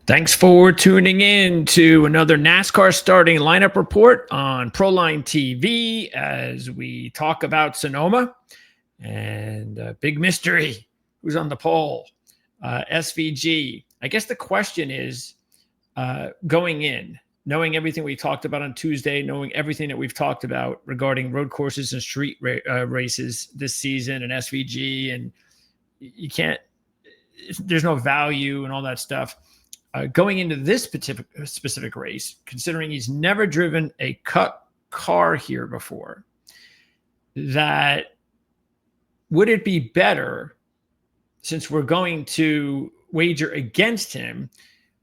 Thanks for tuning in to another NASCAR starting lineup report on Proline TV as we talk about Sonoma and big mystery. Who's on the pole? SVG. I guess the question is going in, knowing everything we talked about on Tuesday, knowing everything that we've talked about regarding road courses and street races this season and SVG, and you can't, there's no value and all that stuff. Going into this specific race, considering he's never driven a cut car here before, that would it be better, since we're going to wager against him,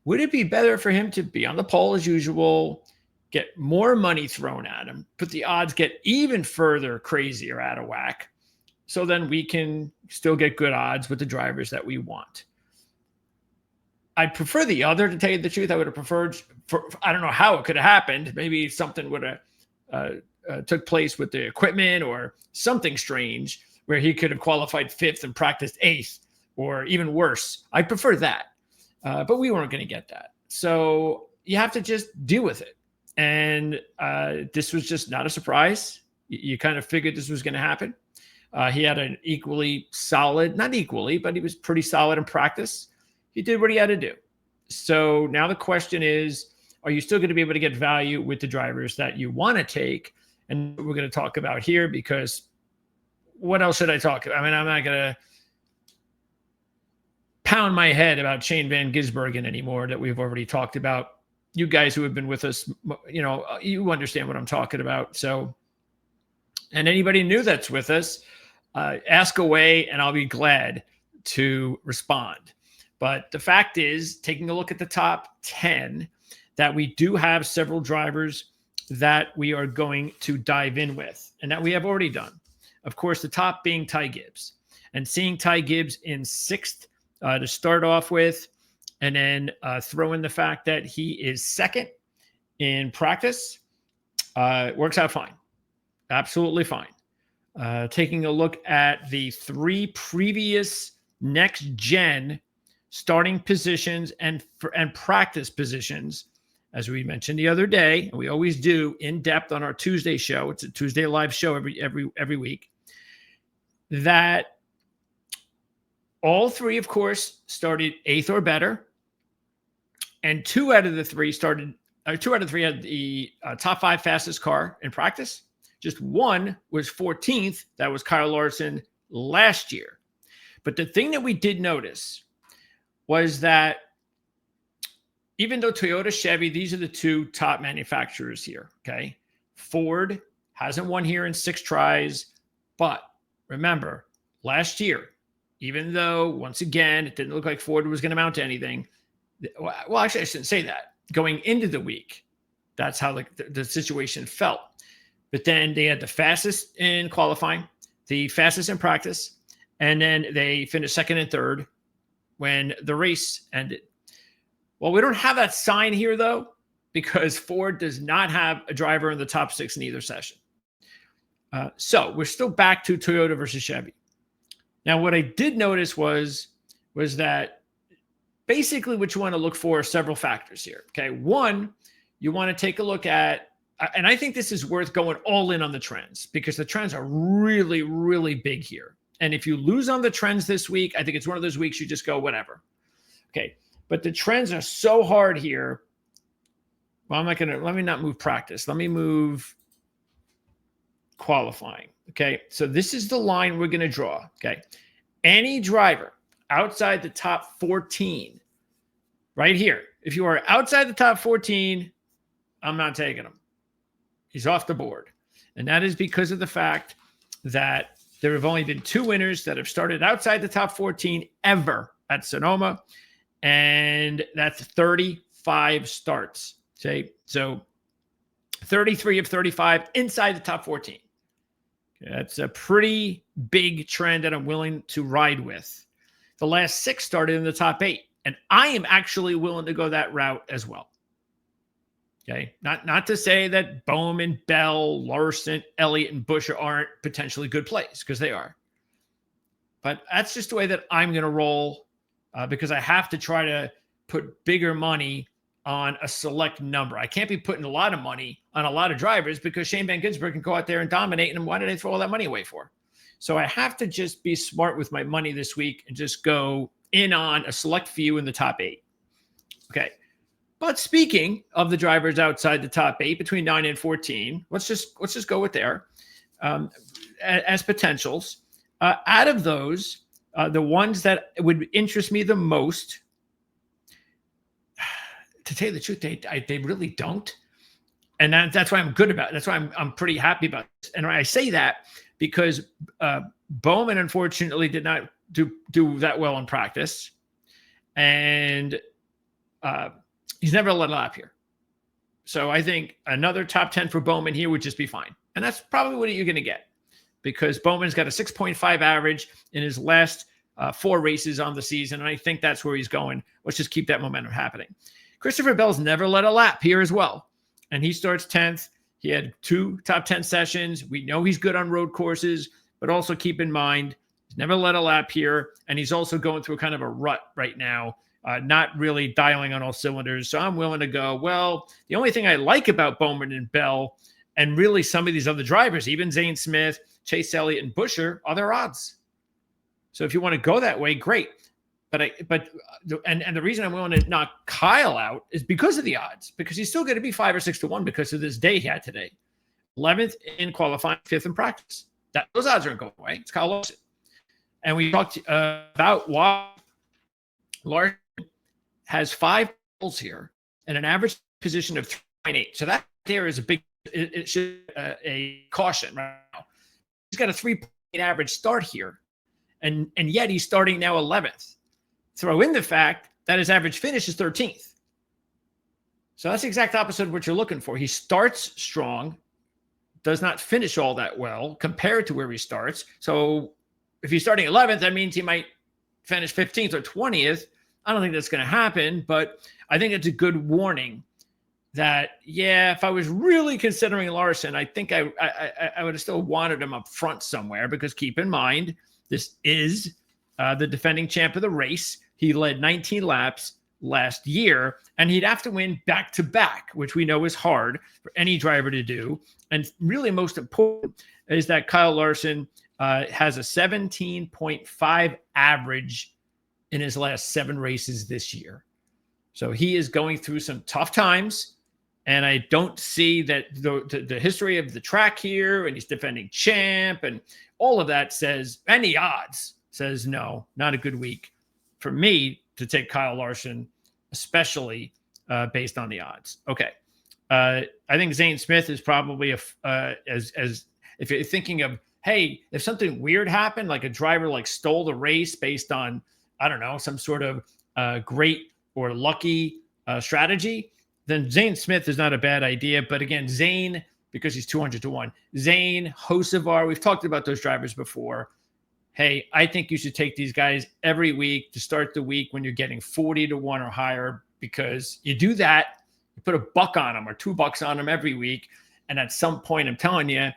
would it be better for him to be on the pole as usual, get more money thrown at him, put the odds get even further crazier out of whack, so then we can still get good odds with the drivers that we want? I'd prefer the other, to tell you the truth. I would have preferred, I don't know how it could have happened. Maybe something would have took place with the equipment or something strange where he could have qualified fifth and practiced eighth, or even worse. I prefer that. But we weren't going to get that. So you have to just deal with it. And this was just not a surprise. You kind of figured this was going to happen. He had an equally solid, not equally, but he was pretty solid in practice. He did what he had to do. So now the question is, are you still going to be able to get value with the drivers that you want to take? And we're going to talk about here, because what else should I talk about? I mean, I'm not going to pound my head about Shane Van Gisbergen anymore, that we've already talked about. You guys who have been with us, you understand what I'm talking about. So, and anybody new that's with us, ask away and I'll be glad to respond. But the fact is, taking a look at the top 10, that we do have several drivers that we are going to dive in with, and that we have already done. Of course, the top being Ty Gibbs, and seeing Ty Gibbs in sixth to start off with, and then throw in the fact that he is second in practice, works out fine. Absolutely fine. Taking a look at the three previous next gen starting positions and practice positions, as we mentioned the other day, and we always do in depth on our Tuesday show. It's a Tuesday live show every week. That all three, of course, started eighth or better, and two out of the three had the top five fastest car in practice. Just one was 14th. That was Kyle Larson last year. But the thing that we did notice was that even though Toyota, Chevy, these are the two top manufacturers here, okay? Ford hasn't won here in 6 tries. But remember, last year, even though, once again, it didn't look like Ford was going to mount to anything. Well, actually, I shouldn't say that. Going into the week, that's how the situation felt. But then they had the fastest in qualifying, the fastest in practice, and then they finished second and third when the race ended. Well, we don't have that sign here, though, because Ford does not have a driver in the top 6 in either session. So we're still back to Toyota versus Chevy. Now, what I did notice was that basically what you want to look for are several factors here. Okay, one, you want to take a look at, and I think this is worth going all in on the trends, because the trends are really, really big here. And if you lose on the trends this week, I think it's one of those weeks you just go, whatever. Okay. But the trends are so hard here. Well, let me not move practice. Let me move qualifying. Okay. So this is the line we're going to draw. Okay. Any driver outside the top 14 right here, if you are outside the top 14, I'm not taking him. He's off the board. And that is because of the fact that there have only been 2 winners that have started outside the top 14 ever at Sonoma, and that's 35 starts. Okay, so 33 of 35 inside the top 14. Okay, that's a pretty big trend that I'm willing to ride with. The last 6 started in the top 8, and I am actually willing to go that route as well. Okay, not to say that Bowman, Bell, Larson, Elliott, and Buescher aren't potentially good plays, because they are. But that's just the way that I'm going to roll, because I have to try to put bigger money on a select number. I can't be putting a lot of money on a lot of drivers because Shane Van Gisbergen can go out there and dominate. And why did I throw all that money away for? So I have to just be smart with my money this week and just go in on a select few in the top 8. Okay. But speaking of the drivers outside the top 8, between 9 and 14, let's just go with there as potentials. Out of those, the ones that would interest me the most, to tell you the truth, they really don't, and that's why I'm good about it. That's why I'm pretty happy about it. And I say that because Bowman unfortunately did not do that well in practice, and he's never led a lap here. So I think another top 10 for Bowman here would just be fine, and that's probably what you're going to get because Bowman's got a 6.5 average in his last 4 races on the season, and I think that's where he's going. Let's just keep that momentum happening. Christopher Bell's never led a lap here as well, and he starts 10th. He had 2 top 10 sessions. We know he's good on road courses, but also keep in mind he's never led a lap here, and he's also going through kind of a rut right now, not really dialing on all cylinders. So I'm willing to go, well, the only thing I like about Bowman and Bell, and really some of these other drivers, even Zane Smith, Chase Elliott, and Buescher, are their odds. So if you want to go that way, great. But the reason I'm willing to knock Kyle out is because of the odds, because he's still going to be 5 or 6 to 1 because of this day he had today. 11th in qualifying, 5th in practice. Those odds aren't going away. It's Kyle Larson. And we talked about why Larson has 5 goals here and an average position of 3.8. So that there is a big, it should a caution right now. He's got a 3.8 average start here, and yet he's starting now 11th. Throw in the fact that his average finish is 13th. So that's the exact opposite of what you're looking for. He starts strong, does not finish all that well compared to where he starts. So if he's starting 11th, that means he might finish 15th or 20th. I don't think that's going to happen, but I think it's a good warning that, yeah, if I was really considering Larson, I think I would have still wanted him up front somewhere, because keep in mind, this is the defending champ of the race. He led 19 laps last year, and he'd have to win back-to-back, which we know is hard for any driver to do. And really most important is that Kyle Larson has a 17.5 average in his last 7 races this year. So he is going through some tough times, and I don't see that the history of the track here, and he's defending champ, and all of that says, any odds says no, not a good week for me to take Kyle Larson, especially based on the odds. Okay. I think Zane Smith is probably as if you're thinking of, hey, if something weird happened, like a driver like stole the race based on, I don't know, some sort of great or lucky strategy, then Zane Smith is not a bad idea. But again, Zane, because he's 200 to 1, Zane, Hocevar, we've talked about those drivers before. Hey, I think you should take these guys every week to start the week when you're getting 40 to 1 or higher, because you do that, you put $1 on them or $2 on them every week. And at some point, I'm telling you,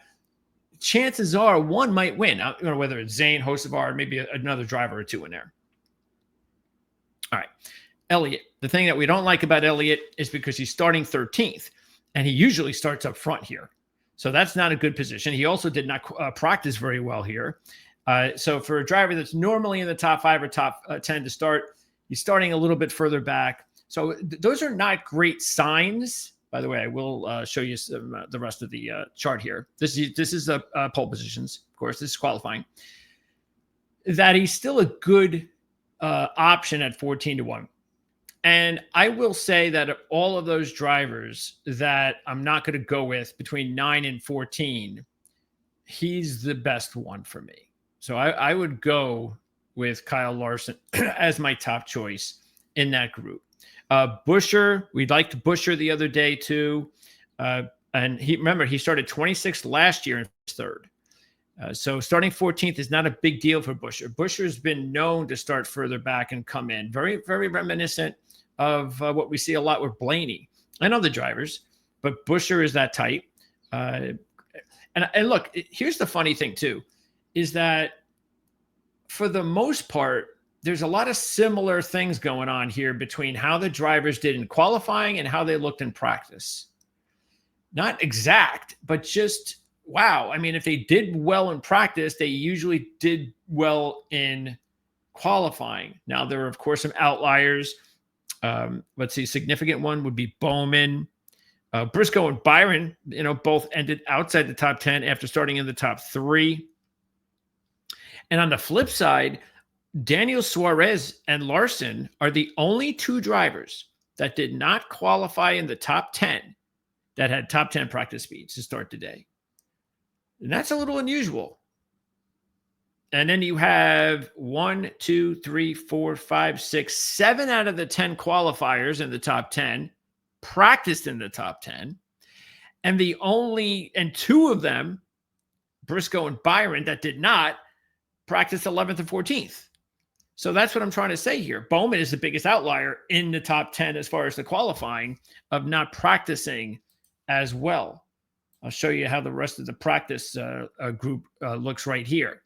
chances are one might win. I don't know whether it's Zane, Hocevar, or maybe another driver or 2 in there. All right. Elliott. The thing that we don't like about Elliott is because he's starting 13th, and he usually starts up front here. So that's not a good position. He also did not practice very well here. So for a driver that's normally in the top 5 or top 10 to start, he's starting a little bit further back. So those are not great signs. By the way, I will show you some, the rest of the chart here. This is the pole positions. Of course, this is qualifying. That he's still a good option at 14 to 1. And I will say that of all of those drivers that I'm not going to go with between 9 and 14, he's the best one for me. So I would go with Kyle Larson as my top choice in that group. Buescher, we liked Buescher the other day too. And he started 26th last year and 3rd. So starting 14th is not a big deal for Buescher. Buescher's been known to start further back and come in. Very, very reminiscent of what we see a lot with Blaney and other drivers. But Buescher is that type. And look, here's the funny thing too, is that for the most part, there's a lot of similar things going on here between how the drivers did in qualifying and how they looked in practice. Not exact, but just wow. I mean, if they did well in practice, they usually did well in qualifying. Now, there are, of course, some outliers. Let's see, significant one would be Bowman. Briscoe and Byron, both ended outside the top 10 after starting in the top 3. And on the flip side, Daniel Suarez and Larson are the only 2 drivers that did not qualify in the top 10 that had top 10 practice speeds to start the day. And that's a little unusual. And then you have 1, 2, 3, 4, 5, 6, 7 out of the 10 qualifiers in the top 10 practiced in the top 10. And 2 of them, Briscoe and Byron, that did not practice 11th and 14th. So that's what I'm trying to say here. Bowman is the biggest outlier in the top 10 as far as the qualifying of not practicing as well. I'll show you how the rest of the practice group looks right here.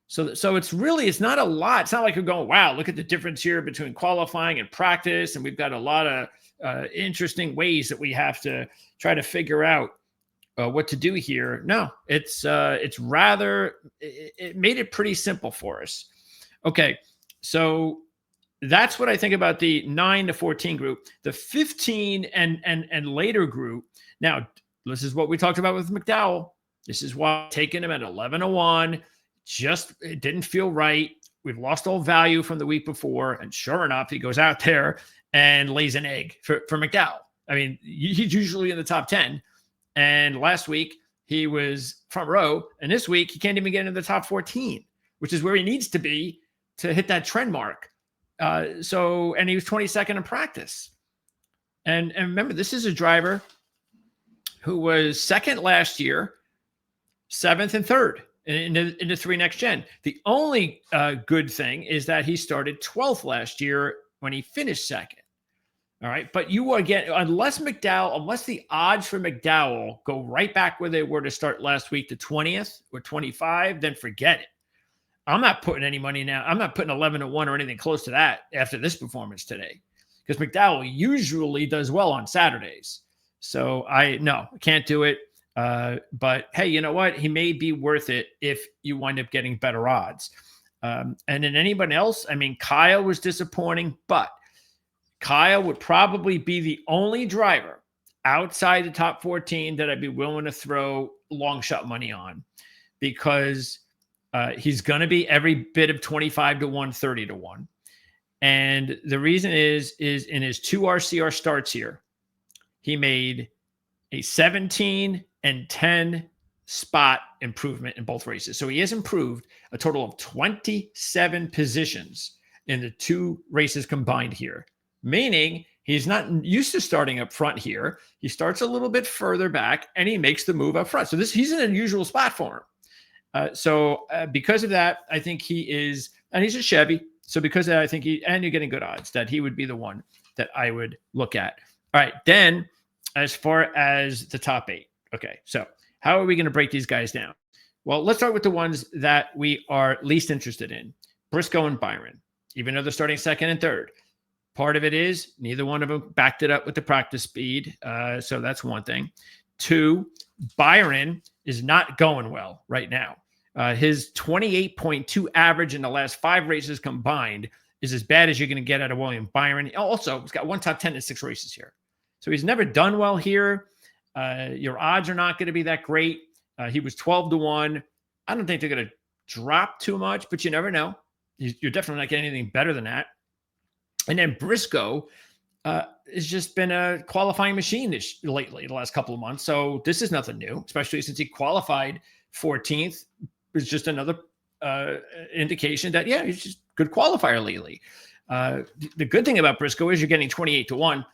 So it's not a lot. It's not like you're going, wow, look at the difference here between qualifying and practice. And we've got a lot of interesting ways that we have to try to figure out what to do here. No, it made it pretty simple for us. Okay, so that's what I think about the 9 to 14 group. The 15 and later group. Now, this is what we talked about with McDowell. This is why taking him at 11-1. It didn't feel right. We've lost all value from the week before. And sure enough, he goes out there and lays an egg for McDowell. I mean, he's usually in the top 10. And last week, he was front row. And this week, he can't even get into the top 14, which is where he needs to be to hit that trend mark. And he was 22nd in practice. And remember, this is a driver who was second last year, 7th and 3rd in the 3 next gen. The only good thing is that he started 12th last year when he finished second. All right. But unless the odds for McDowell go right back where they were to start last week to 20th or 25, then forget it. I'm not putting any money now. I'm not putting 11-1 or anything close to that after this performance today, because McDowell usually does well on Saturdays. So I can't do it. But hey, you know what? He may be worth it if you wind up getting better odds. And then anyone else, I mean, Kyle was disappointing, but Kyle would probably be the only driver outside the top 14 that I'd be willing to throw long shot money on, because he's going to be every bit of 25-1, 30-1. And the reason is in his 2 RCR starts here, he made a 17 and 10 spot improvement in both races. So he has improved a total of 27 positions in the 2 races combined here, meaning he's not used to starting up front here. He starts a little bit further back and he makes the move up front. So he's an unusual spot for him. Because of that, I think he is, and he's a Chevy. So because of that, I think and you're getting good odds that he would be the one that I would look at. All right. Then as far as the top 8. Okay. So how are we going to break these guys down? Well, let's start with the ones that we are least interested in. Briscoe and Byron, even though they're starting 2nd and 3rd. Part of it is neither one of them backed it up with the practice speed. So that's one thing. 2, Byron is not going well right now. His 28.2 average in the last 5 races combined is as bad as you're going to get out of William Byron. Also, he's got 1 top 10 in 6 races here. So he's never done well here. Your odds are not going to be that great. He was 12-1. I don't think they're going to drop too much, but you never know. You're definitely not getting anything better than that. And then Briscoe has just been a qualifying machine lately, the last couple of months. So this is nothing new, especially since he qualified 14th. It's just another indication that, he's just a good qualifier lately. The good thing about Briscoe is you're getting 28-1.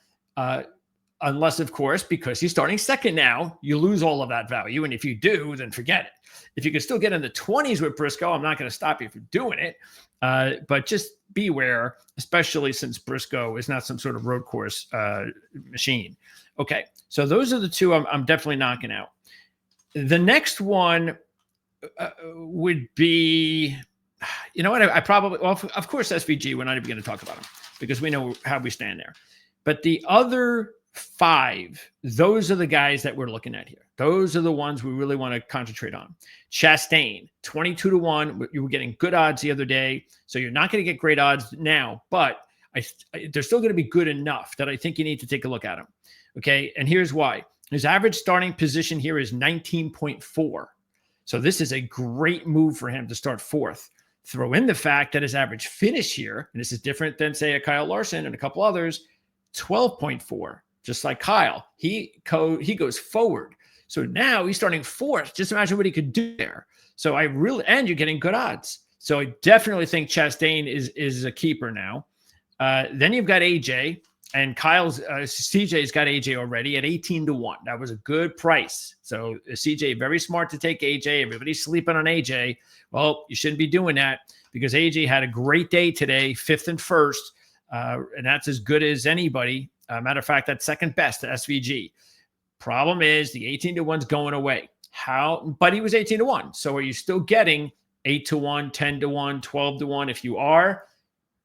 Unless, of course, because he's starting 2nd now, you lose all of that value. And if you do, then forget it. If you can still get in the 20s with Briscoe, I'm not going to stop you from doing it. But just beware, especially since Briscoe is not some sort of road course machine. Okay, so those are the 2 I'm definitely knocking out. The next one would be You know what? I probably, well, of course, SVG, we're not even going to talk about them because we know how we stand there. But the other 5, those are the guys that we're looking at here. Those are the ones we really want to concentrate on. Chastain, 22 to 1. You were getting good odds the other day. So you're not going to get great odds now, but they're still going to be good enough that I think you need to take a look at them. Okay. And here's why. His average starting position here is 19.4. So this is a great move for him to start 4th. Throw in the fact that his average finish here, and this is different than, say, a Kyle Larson and a couple others, 12.4, just like Kyle. He goes forward. So now he's starting 4th. Just imagine what he could do there. So and you're getting good odds. So I definitely think Chastain is a keeper now. Then you've got AJ, and CJ's got AJ already at 18 to 1. That was a good price. So CJ, very smart to take AJ. Everybody's sleeping on AJ. Well, you shouldn't be doing that because AJ had a great day today, 5th and 1st. And that's as good as anybody. Matter of fact, that's second best to SVG. Problem is the 18 to 1's going away. But he was 18 to 1. So are you still getting 8 to 1, 10 to 1, 12 to 1? If you are,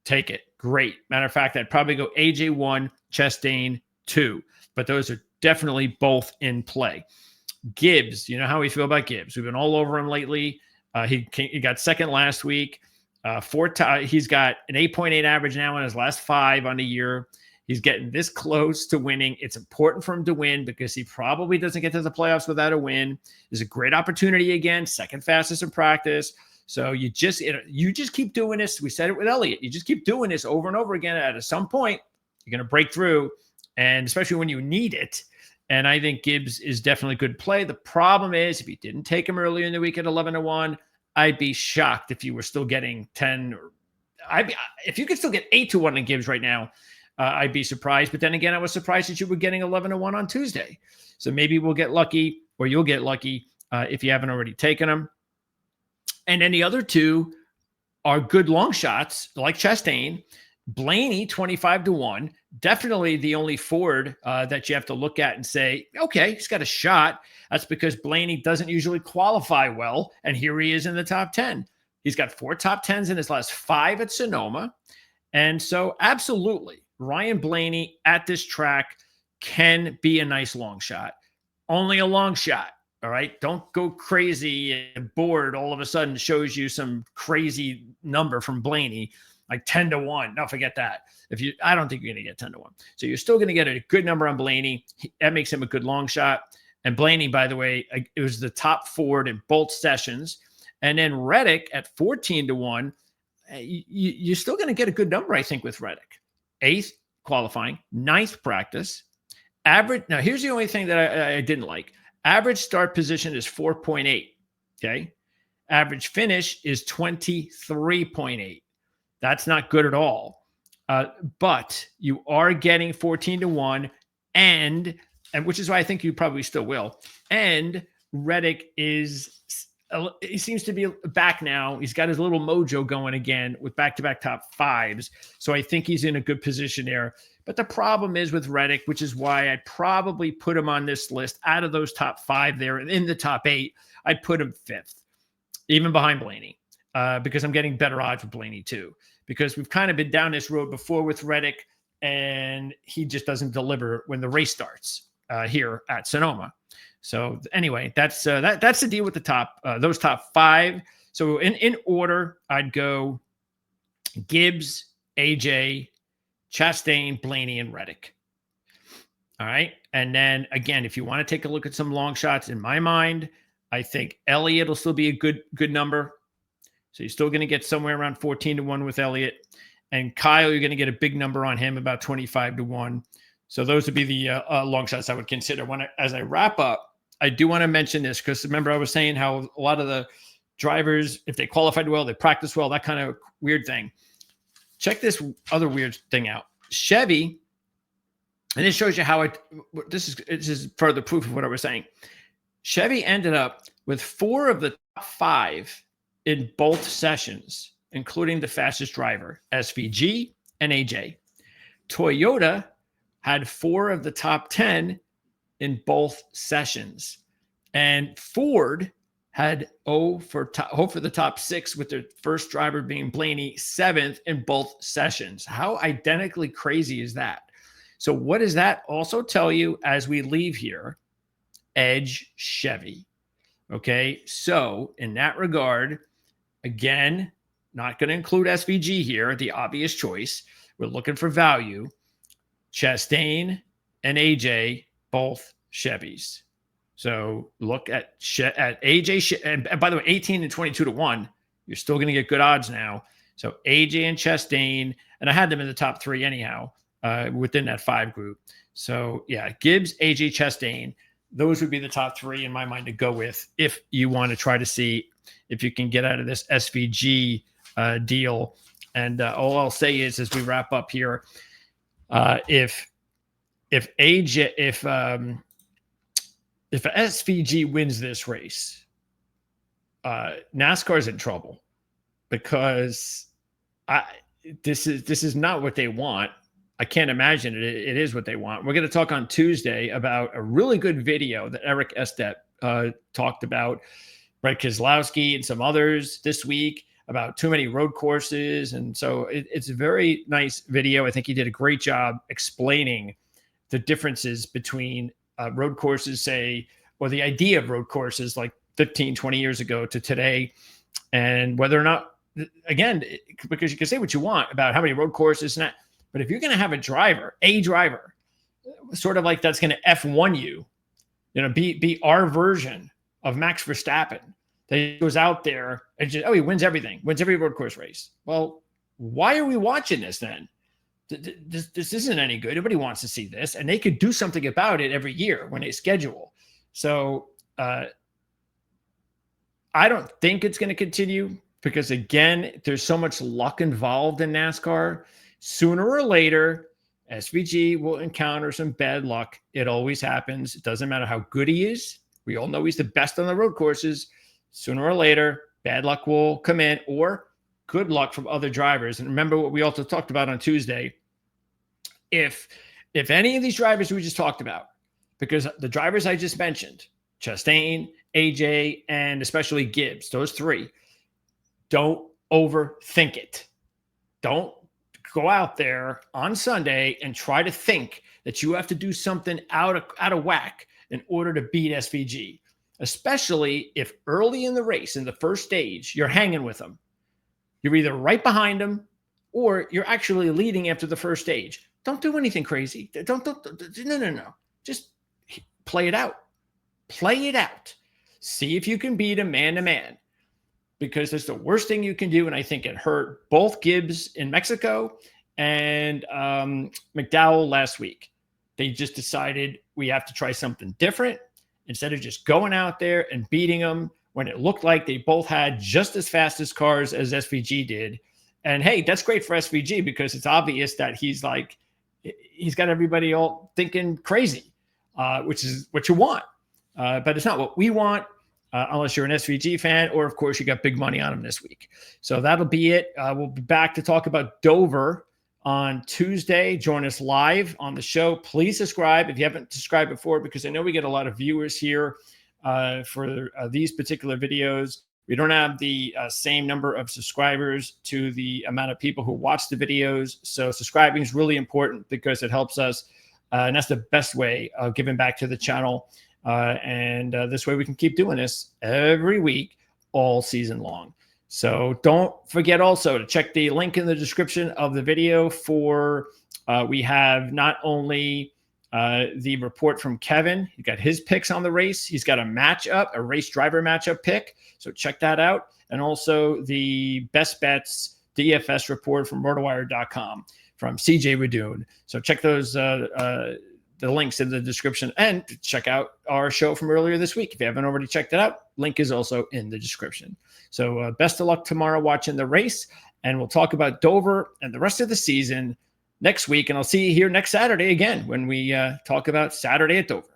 take it. Great. Matter of fact, I'd probably go AJ 1, Chastain 2. But those are definitely both in play. Gibbs, you know how we feel about Gibbs. We've been all over him lately. He got second last week. He's got an 8.8 average now in his last 5 on the year. He's getting this close to winning. It's important for him to win because he probably doesn't get to the playoffs without a win. There's a great opportunity again, second fastest in practice. So you just keep doing this. We said it with Elliott. You just keep doing this over and over again. At some point, you're going to break through, and especially when you need it. And I think Gibbs is definitely a good play. The problem is if you didn't take him earlier in the week at 11 to 1, I'd be shocked if you were still getting 10. If you could still get 8 to 1 in Gibbs right now, I'd be surprised. But then again, I was surprised that you were getting 11 to 1 on Tuesday. So maybe we'll get lucky, or you'll get lucky if you haven't already taken them. And then the other 2 are good long shots, like Chastain. Blaney, 25 to 1. Definitely the only Ford that you have to look at and say, okay, he's got a shot. That's because Blaney doesn't usually qualify well. And here he is in the top 10. He's got 4 top 10s in his last 5 at Sonoma. And so absolutely, Ryan Blaney at this track can be a nice long shot. Only a long shot. All right. Don't go crazy and bored. All of a sudden shows you some crazy number from Blaney, like 10 to 1. No, forget that. I don't think you're going to get 10 to 1. So you're still going to get a good number on Blaney. That makes him a good long shot. And Blaney, by the way, it was the top Ford in both sessions. And then Reddick at 14 to 1. You're still going to get a good number, I think, with Reddick. 8th qualifying, 9th practice. Average. Now, here's the only thing that I didn't like. Average start position is 4.8. Okay. Average finish is 23.8. That's not good at all. But you are getting 14 to 1, and which is why I think you probably still will. And Reddick he seems to be back now. He's got his little mojo going again with back-to-back top 5s. So I think he's in a good position there. But the problem is with Reddick, which is why I'd probably put him on this list out of those top 5 there. And in the top 8, I'd put him 5th, even behind Blaney, because I'm getting better odds with Blaney too. Because we've kind of been down this road before with Reddick, and he just doesn't deliver when the race starts here at Sonoma. So anyway, that's the deal with those top 5. So in order, I'd go Gibbs, AJ, Chastain, Blaney, and Reddick. All right. And then again, if you want to take a look at some long shots, in my mind, I think Elliott will still be a good number. So you're still going to get somewhere around 14 to 1 with Elliott. And Kyle, you're going to get a big number on him, about 25 to 1. So those would be the long shots I would consider. As I wrap up, I do want to mention this because remember I was saying how a lot of the drivers, if they qualified well, they practice well, that kind of weird thing. Check this other weird thing out. Chevy, and this shows you how this is further proof of what I was saying. Chevy ended up with 4 of the top 5 in both sessions, including the fastest driver, SVG and AJ. Toyota had 4 of the top 10 in both sessions. And Ford, 3 of the top 10 in both sessions. had 0 for the top 6, with their first driver being Blaney, 7th in both sessions. How identically crazy is that? So what does that also tell you as we leave here? Edge Chevy. Okay, so in that regard, again, not going to include SVG here, the obvious choice. We're looking for value. Chastain and AJ, both Chevys. So look at AJ, and by the way, 18 and 22 to 1. You're still going to get good odds now. So AJ and Chastain, and I had them in the top 3 anyhow, within that 5 group. So yeah, Gibbs, AJ, Chastain. Those would be the top 3 in my mind to go with if you want to try to see if you can get out of this SVG deal. And all I'll say is, as we wrap up here, if SVG wins this race, NASCAR's in trouble, because this is not what they want. I can't imagine it is what they want. We're going to talk on Tuesday about a really good video that Eric Estep talked about, Brett Keselowski and some others this week, about too many road courses. And so it's a very nice video. I think he did a great job explaining the differences between road courses, say, or the idea of road courses like 15, 20 years ago to today, and whether or not, again, because you can say what you want about how many road courses and that, but if you're going to have a driver, sort of like that's going to F1 you, be our version of Max Verstappen, that goes out there and just, he wins everything, wins every road course race. Well, why are we watching this then? This isn't any good. Nobody wants to see this, and they could do something about it every year when they schedule. So I don't think it's going to continue, because again, there's so much luck involved in NASCAR. Sooner or later, SVG will encounter some bad luck. It always happens. It doesn't matter how good he is. We all know he's the best on the road courses. Sooner or later, bad luck will come in, or good luck from other drivers. And remember what we also talked about on Tuesday. If any of these drivers we just talked about, because the drivers I just mentioned, Chastain, AJ, and especially Gibbs, those 3, don't overthink it. Don't go out there on Sunday and try to think that you have to do something out of whack in order to beat SVG, especially if early in the race, in the first stage, you're hanging with them. You're either right behind them or you're actually leading after the first stage. Don't do anything crazy. No. Just play it out. Play it out. See if you can beat him man to man, because it's the worst thing you can do. And I think it hurt both Gibbs in Mexico and McDowell last week. They just decided we have to try something different instead of just going out there and beating them when it looked like they both had just as fast as cars as SVG did. And hey, that's great for SVG, because it's obvious that he's got everybody all thinking crazy, which is what you want. But it's not what we want, unless you're an SVG fan, or of course you got big money on him this week. So that'll be it. We'll be back to talk about Dover on Tuesday. Join us live on the show. Please subscribe if you haven't subscribed before, because I know we get a lot of viewers here for these particular videos. We don't have the same number of subscribers to the amount of people who watch the videos. So subscribing is really important, because it helps us. And that's the best way of giving back to the channel. And this way we can keep doing this every week, all season long. So don't forget also to check the link in the description of the video for, we have not only the report from Kevin. He got his picks on the race. He's got a matchup, a race driver matchup pick. So check that out. And also the best bets DFS report from rotowire.com from CJ Radoon. So check those, the links in the description, and check out our show from earlier this week. If you haven't already checked it out, link is also in the description. So best of luck tomorrow watching the race, and we'll talk about Dover and the rest of the season next week. And I'll see you here next Saturday again when we talk about Saturday at Dover.